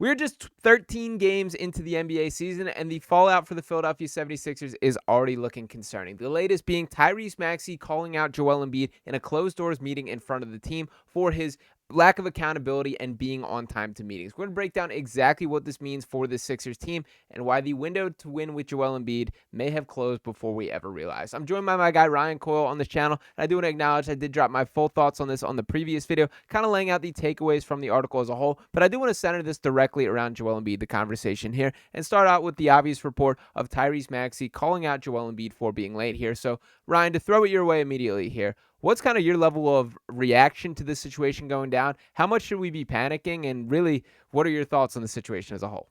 We're just 13 games into the NBA season, and the fallout for the Philadelphia 76ers is already looking concerning. The latest being Tyrese Maxey calling out Joel Embiid in a closed-doors meeting in front of the team for his lack of accountability and being on time to meetings. We're going to break down exactly what this means for the Sixers team and why the window to win with Joel Embiid may have closed before we ever realized. I'm joined by my guy Ryan Coyle on this channel, and I do want to acknowledge I did drop my full thoughts on this on the previous video, kind of laying out the takeaways from the article as a whole, but I do want to center this directly around Joel Embiid, the conversation here, and start out with the obvious report of Tyrese Maxey calling out Joel Embiid for being late here. So, Ryan, to throw it your way immediately here, what's kind of your level of reaction to this situation going down? How much should we be panicking? And really, what are your thoughts on the situation as a whole?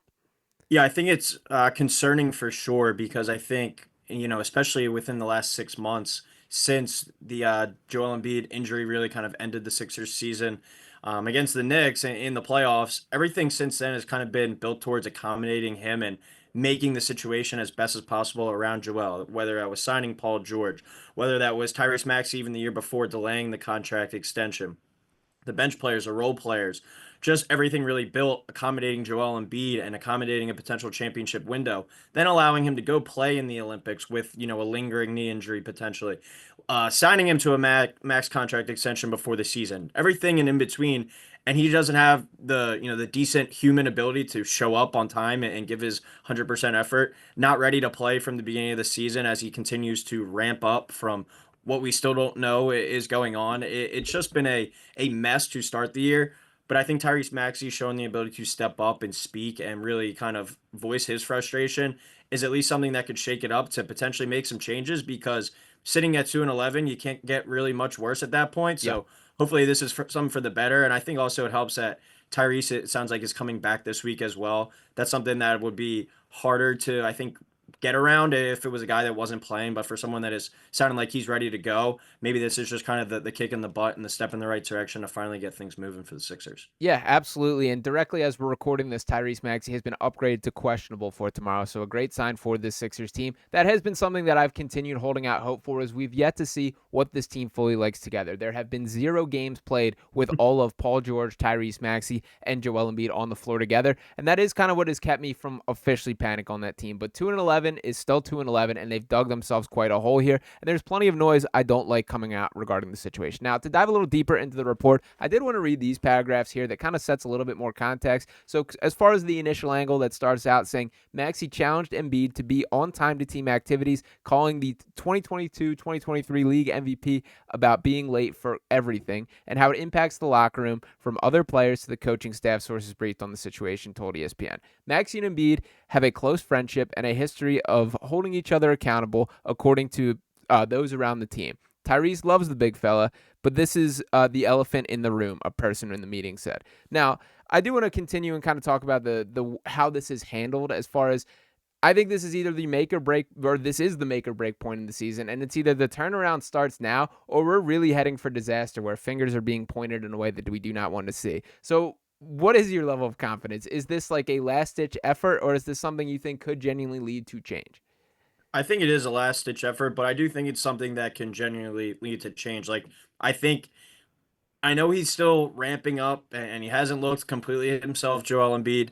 Yeah, I think it's concerning for sure because I think, especially within the last 6 months since the Joel Embiid injury really kind of ended the Sixers season against the Knicks in the playoffs, everything since then has kind of been built towards accommodating him and making the situation as best as possible around Joel, whether that was signing Paul George, whether that was Tyrese Maxey even the year before delaying the contract extension, the bench players, the role players, just everything really built accommodating Joel Embiid and accommodating a potential championship window, then allowing him to go play in the Olympics with, a lingering knee injury potentially, signing him to a max contract extension before the season, everything in between. And he doesn't have the decent human ability to show up on time and give his 100% effort, not ready to play from the beginning of the season as he continues to ramp up from what we still don't know is going on. It's just been a mess to start the year. But I think Tyrese Maxey showing the ability to step up and speak and really kind of voice his frustration is at least something that could shake it up to potentially make some changes because sitting at 2-11, you can't get really much worse at that point. Yeah. So hopefully this is something for the better. And I think also it helps that Tyrese, it sounds like, is coming back this week as well. That's something that would be harder to, I think, get around if it was a guy that wasn't playing, but for someone that is sounding like he's ready to go, maybe this is just kind of the kick in the butt and the step in the right direction to finally get things moving for the Sixers. Yeah, absolutely. And directly as we're recording this, Tyrese Maxey has been upgraded to questionable for tomorrow. So a great sign for this Sixers team. That has been something that I've continued holding out hope for, as we've yet to see what this team fully likes together. There have been 0 games played with all of Paul George, Tyrese Maxey, and Joel Embiid on the floor together. And that is kind of what has kept me from officially panic on that team. But 2-11 is still 2-11, and they've dug themselves quite a hole here. And there's plenty of noise I don't like coming out regarding the situation. Now, to dive a little deeper into the report, I did want to read these paragraphs here that kind of sets a little bit more context. So as far as the initial angle that starts out saying, Maxey challenged Embiid to be on time to team activities, calling the 2022-2023 league MVP about being late for everything and how it impacts the locker room from other players to the coaching staff, sources briefed on the situation told ESPN. Maxey and Embiid have a close friendship and a history of holding each other accountable, according to those around the team. Tyrese loves the big fella, but this is the elephant in the room, a person in the meeting said. Now, I do want to continue and kind of talk about the how this is handled, as far as I think this is either the make or break, or this is the make or break point in the season, and it's either the turnaround starts now or we're really heading for disaster where fingers are being pointed in a way that we do not want to see. So what is your level of confidence? Is this like a last-ditch effort, or is this something you think could genuinely lead to change? I think it is a last ditch effort, but I do think it's something that can genuinely lead to change. Like, I think I know he's still ramping up and he hasn't looked completely himself, Joel Embiid.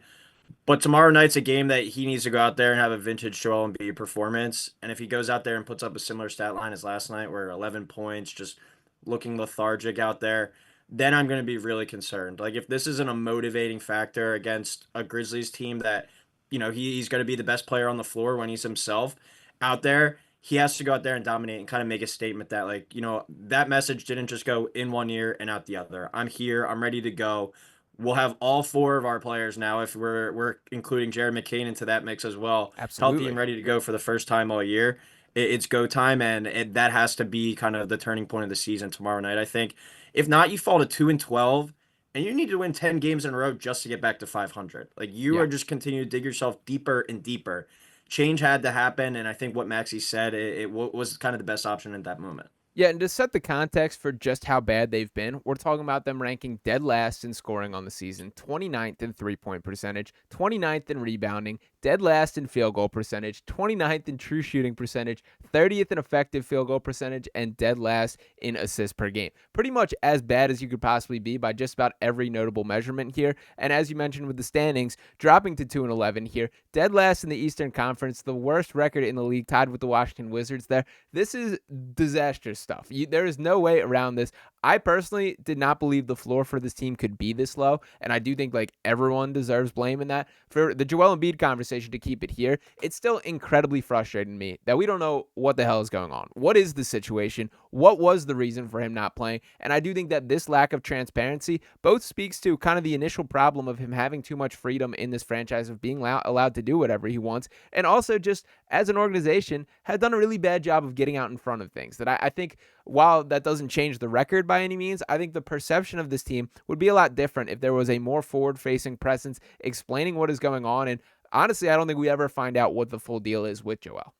But tomorrow night's a game that he needs to go out there and have a vintage Joel Embiid performance. And if he goes out there and puts up a similar stat line as last night, where 11 points, just looking lethargic out there, then I'm going to be really concerned. Like, if this isn't a motivating factor against a Grizzlies team that, he's going to be the best player on the floor when he's himself out there, he has to go out there and dominate and kind of make a statement that, like, that message didn't just go in one ear and out the other. I'm here. I'm ready to go. We'll have all 4 of our players now, if we're including Jared McCain into that mix as well, healthy and Absolutely. ready to go for the first time all year. It's go time, and that has to be kind of the turning point of the season tomorrow night, I think. If not, you fall to 2-12, and you need to win 10 games in a row just to get back to 500. Like, you Yeah. are just continuing to dig yourself deeper and deeper. Change had to happen, and I think what Maxie said, it was kind of the best option at that moment. Yeah, and to set the context for just how bad they've been, we're talking about them ranking dead last in scoring on the season, 29th in three-point percentage, 29th in rebounding, dead last in field goal percentage, 29th in true shooting percentage, 30th in effective field goal percentage, and dead last in assists per game. Pretty much as bad as you could possibly be by just about every notable measurement here. And as you mentioned with the standings, dropping to 2-11 here, dead last in the Eastern Conference, the worst record in the league, tied with the Washington Wizards there. This is disastrous stuff. There is no way around this. I personally did not believe the floor for this team could be this low, and I do think like everyone deserves blame in that. For the Joel Embiid conversation, to keep it here, it's still incredibly frustrating to me that we don't know what the hell is going on. What is the situation? What was the reason for him not playing? And I do think that this lack of transparency both speaks to kind of the initial problem of him having too much freedom in this franchise of being allowed to do whatever he wants, and also just as an organization has done a really bad job of getting out in front of things. That I think while that doesn't change the record by any means, I think the perception of this team would be a lot different if there was a more forward-facing presence explaining what is going on. And honestly, I don't think we ever find out what the full deal is with Joel.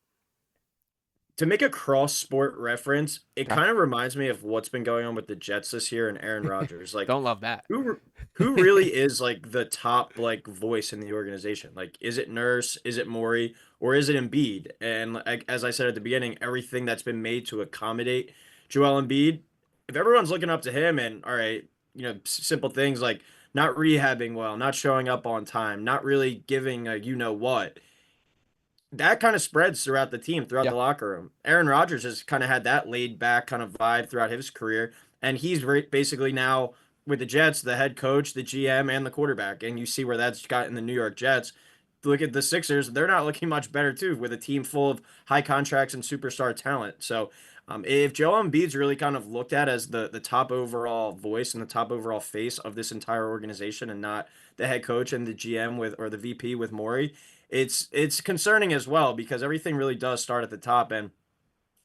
To make a cross sport reference, it Okay. kind of reminds me of what's been going on with the Jets this year and Aaron Rodgers. Like, Don't love that. who who really is like the top like voice in the organization? Like, is it Nurse? Is it Morey? Or is it Embiid? And like, as I said at the beginning, everything that's been made to accommodate Joel Embiid, if everyone's looking up to him and all right, simple things like not rehabbing well, not showing up on time, not really giving a you know what, that kind of spreads throughout the team, throughout Yeah. the locker room. Aaron Rodgers has kind of had that laid back kind of vibe throughout his career, and he's basically now with the Jets, the head coach, the GM, and the quarterback. And you see where that's gotten the New York Jets. Look at the Sixers; they're not looking much better too, with a team full of high contracts and superstar talent. So, if Joel Embiid's really kind of looked at as the top overall voice and the top overall face of this entire organization, and not the head coach and the GM with or the VP with Morey, it's concerning as well because everything really does start at the top, and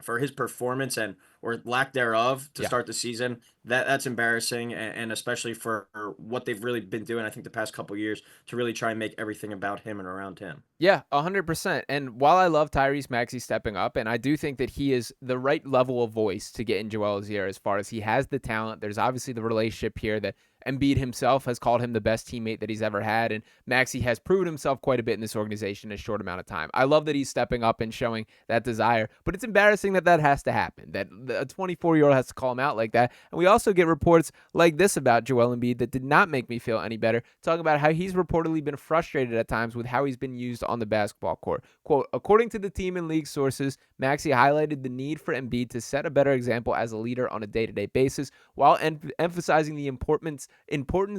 for his performance and or lack thereof to Yeah. start the season, that's embarrassing, and especially for what they've really been doing, I think the past couple years to really try and make everything about him and around him. Yeah, 100%. And while I love Tyrese Maxey stepping up, and I do think that he is the right level of voice to get in Joel's ear as far as he has the talent, there's obviously the relationship here that Embiid himself has called him the best teammate that he's ever had, and Maxey has proven himself quite a bit in this organization in a short amount of time. I love that he's stepping up and showing that desire, but it's embarrassing that that has to happen, that a 24-year-old has to call him out like that. And we also get reports like this about Joel Embiid that did not make me feel any better, talking about how he's reportedly been frustrated at times with how he's been used on the basketball court. Quote, according to the team and league sources, Maxey highlighted the need for Embiid to set a better example as a leader on a day-to-day basis while emphasizing the importance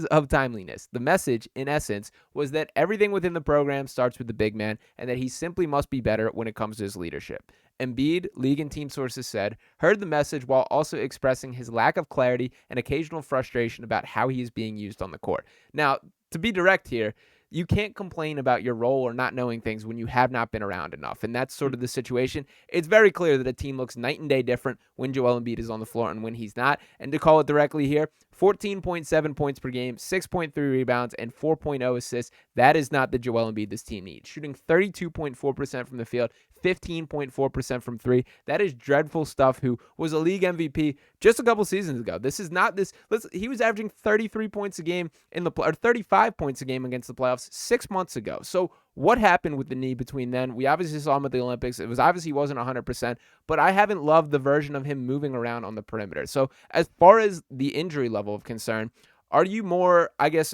of timeliness. The message, in essence, was that everything within the program starts with the big man and that he simply must be better when it comes to his leadership. Embiid, league and team sources said, heard the message while also expressing his lack of clarity and occasional frustration about how he is being used on the court. Now, to be direct here, you can't complain about your role or not knowing things when you have not been around enough. And that's sort of the situation. It's very clear that a team looks night and day different when Joel Embiid is on the floor and when he's not. And to call it directly here, 14.7 points per game, 6.3 rebounds, and 4.0 assists. That is not the Joel Embiid this team needs. Shooting 32.4% from the field, 15.4% from three. That is dreadful stuff. Who was a league MVP just a couple seasons ago. This is not this. He was averaging 33 points a game or 35 points a game against the playoffs 6 months ago. So what happened with the knee between then? We obviously saw him at the Olympics. It was obviously he wasn't 100%, but I haven't loved the version of him moving around on the perimeter. So as far as the injury level of concern, are you more, I guess,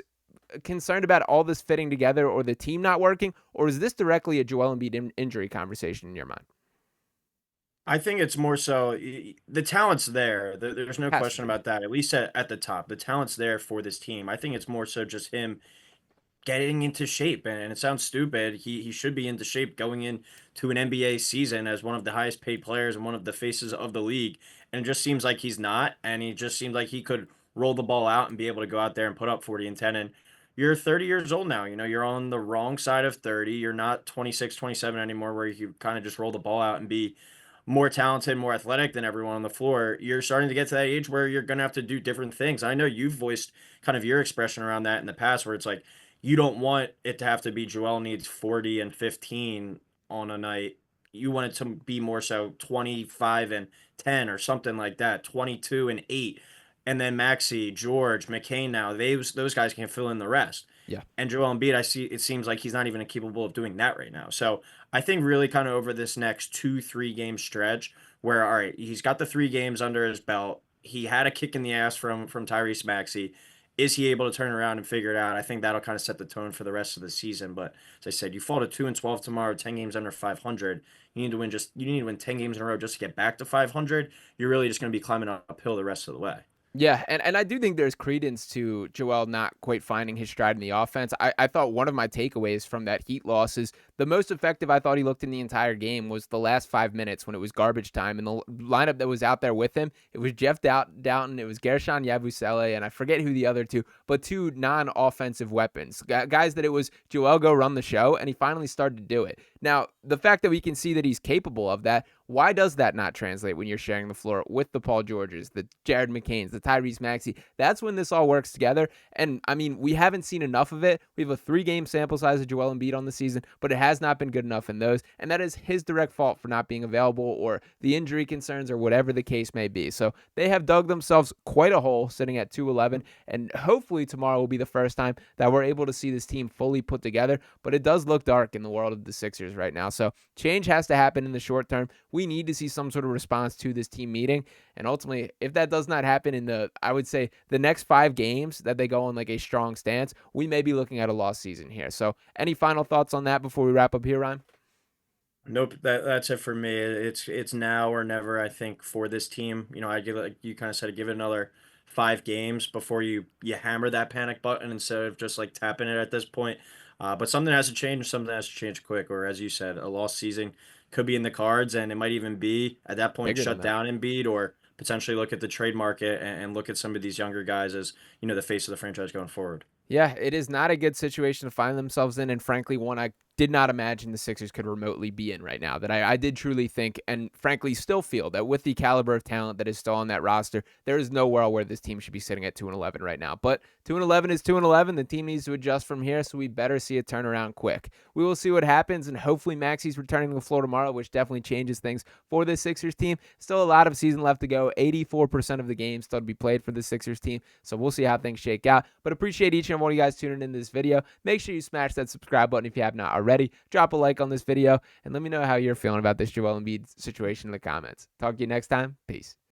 concerned about all this fitting together or the team not working, or is this directly a Joel Embiid injury conversation in your mind? I think it's more so the talent's there. There's no Has to question be. about that. At least at the top, the talent's there for this team. I think it's more so just him getting into shape. And it sounds stupid. He should be into shape going into an NBA season as one of the highest paid players and one of the faces of the league. And it just seems like he's not. And he just seemed like he could roll the ball out and be able to go out there and put up 40 and 10. And you're 30 years old now. You're on the wrong side of 30. You're not 26, 27 anymore, where you kind of just roll the ball out and be more talented, more athletic than everyone on the floor. You're starting to get to that age where you're going to have to do different things. I know you've voiced kind of your expression around that in the past, where it's like you don't want it to have to be Joel needs 40 and 15 on a night. you want it to be more so 25 and 10 or something like that, 22 and 8. And then Maxey, George, McCain now, those guys can fill in the rest. Yeah. And Joel Embiid, I see it seems like he's not even capable of doing that right now. So I think really kind of over this next 2, 3 game stretch where, all right, he's got the 3 games under his belt. He had a kick in the ass from Tyrese Maxey. Is he able to turn around and figure it out? I think that'll kind of set the tone for the rest of the season. But as I said, you fall to 2-12 tomorrow, 10 games under 500. You need to win 10 games in a row just to get back to 500. You're really just going to be climbing uphill the rest of the way. Yeah, and I do think there's credence to Joel not quite finding his stride in the offense. I thought one of my takeaways from that Heat loss is the most effective I thought he looked in the entire game was the last 5 minutes when it was garbage time. And the lineup that was out there with him, it was Jeff Doughton, it was Gershon Yabusele, and I forget who the other two, but two non-offensive weapons. Guys that it was Joel go run the show, and he finally started to do it. Now, the fact that we can see that he's capable of that, why does that not translate when you're sharing the floor with the Paul Georges, the Jared McCains, the Tyrese Maxey? That's when this all works together. And, I mean, we haven't seen enough of it. We have a 3-game sample size of Joel Embiid on the season, but it has not been good enough in those. And that is his direct fault for not being available or the injury concerns or whatever the case may be. So they have dug themselves quite a hole sitting at 2-11. And hopefully tomorrow will be the first time that we're able to see this team fully put together. But it does look dark in the world of the Sixers right now. So change has to happen in the short term. We need to see some sort of response to this team meeting. And ultimately, if that does not happen in I would say the next 5 games that they go on like a strong stance, we may be looking at a lost season here. So any final thoughts on that before we wrap up here, Ryan? Nope, that's it for me. It's now or never, I think, for this team. I give it, like you kind of said, give it another 5 games before you hammer that panic button instead of just like tapping it at this point. But something has to change. Something has to change quick. Or as you said, a lost season could be in the cards, and it might even be at that point Bigger than shut that. down Embiid, or potentially look at the trade market and look at some of these younger guys as the face of the franchise going forward. Yeah, it is not a good situation to find themselves in, and frankly, one I did not imagine the Sixers could remotely be in right now. That I did truly think, and frankly still feel, that with the caliber of talent that is still on that roster, there is no world where this team should be sitting at 2-11 right now. But 2-11 is 2-11. The team needs to adjust from here, so we better see a turnaround quick. We will see what happens, and hopefully Maxey's returning to the floor tomorrow, which definitely changes things for this Sixers team. Still a lot of season left to go. 84% of the games still to be played for the Sixers team, so we'll see how things shake out. But appreciate each and every one of you guys tuning in this video. Make sure you smash that subscribe button if you have not already. Drop a like on this video, and let me know how you're feeling about this Joel Embiid situation in the comments. Talk to you next time. Peace.